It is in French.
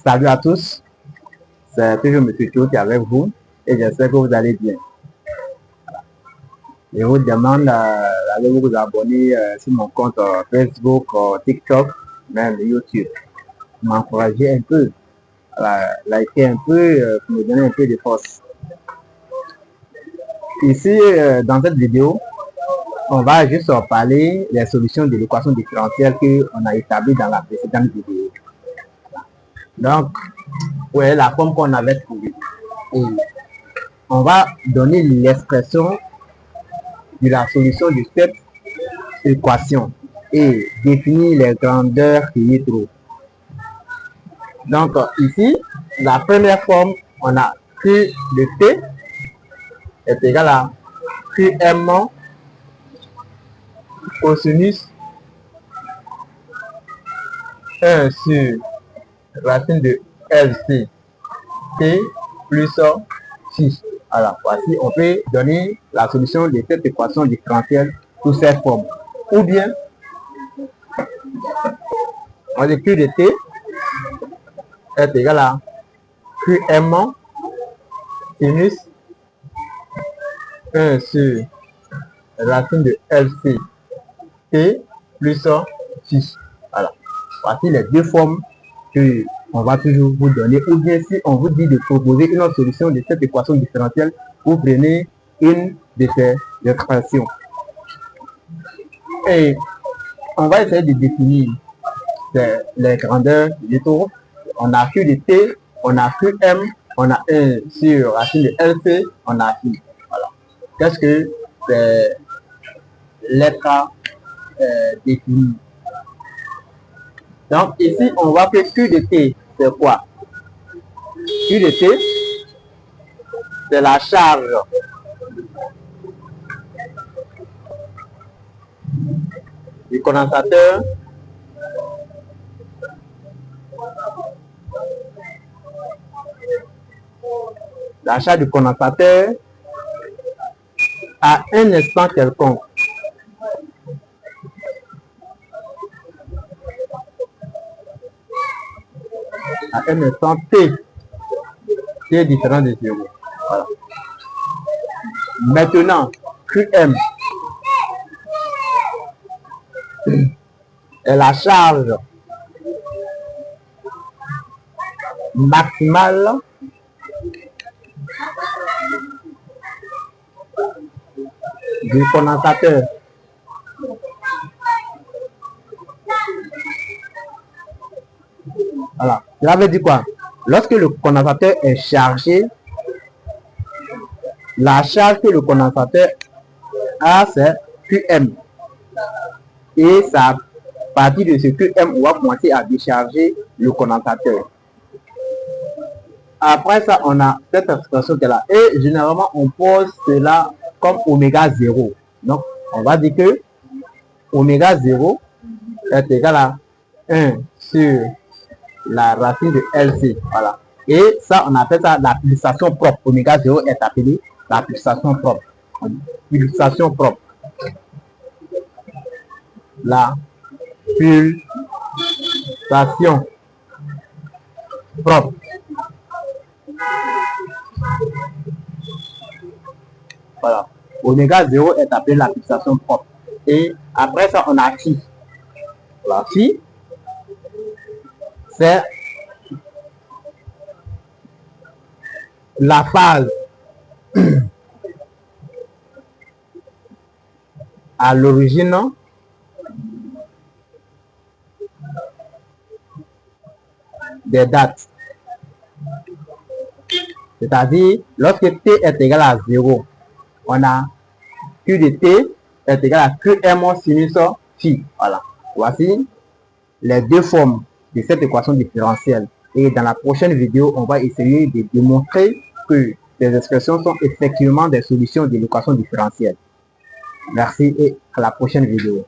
Salut à tous, c'est toujours M. Chou qui est avec vous et j'espère que vous allez bien. Je vous demande d'aller vous abonner sur mon compte Facebook, TikTok, même YouTube. M'encourager un peu, liker un peu pour me donner un peu de force. Ici, dans cette vidéo, on va juste parler des solutions de l'équation différentielle qu'on a établies dans la précédente vidéo. Donc, ouais, la forme qu'on avait trouvée. Et on va donner l'expression de la solution de cette équation et définir les grandeurs qui y trouvent. Donc, ici, la première forme, on a Q de T est égal à QM cosinus 1 sur racine de LC T plus 6. Alors, voici, on peut donner la solution de cette équation différentielle sous cette forme. Ou bien, on dit Q de T est égal à QM sinus 1 sur racine de LC T plus 6. Voilà. Voici les deux formes que on va toujours vous donner. Ou bien si on vous dit de proposer une autre solution de cette équation différentielle, vous prenez une de ces expressions. Et on va essayer de définir les grandeurs du tour. On a Q de T, on a QM, on a 1 sur racine de LC, on a I. Voilà. Qu'est-ce que c'est lettre définie? Donc ici, on voit que Q de T, c'est quoi? Q de T, c'est la charge du condensateur à un instant quelconque. À un instant T qui est différent de 0. Voilà. Maintenant, QM est la charge maximale du condensateur voilà. Cela veut dire quoi? Lorsque le condensateur est chargé, la charge que le condensateur a, c'est QM. Et ça, à partir de ce QM, on va commencer à décharger le condensateur. Après ça, on a cette expression qui est là. Et généralement, on pose cela comme oméga 0. Donc, on va dire que oméga 0 est égal à 1 sur la racine de LC. Voilà. Et ça, on appelle ça la pulsation propre. Oméga 0 est appelé la pulsation propre. Pulsation propre. La pulsation propre. Voilà. Oméga 0 est appelé la pulsation propre. Et après ça, on a phi. Voilà. Phi, c'est la phase à l'origine des dates. C'est-à-dire, lorsque T est égal à 0, on a Q de T est égal à QM sinus phi. Voilà. Voici les deux formes de cette équation différentielle. Et dans la prochaine vidéo, on va essayer de démontrer que ces expressions sont effectivement des solutions de l'équation différentielle. Merci et à la prochaine vidéo.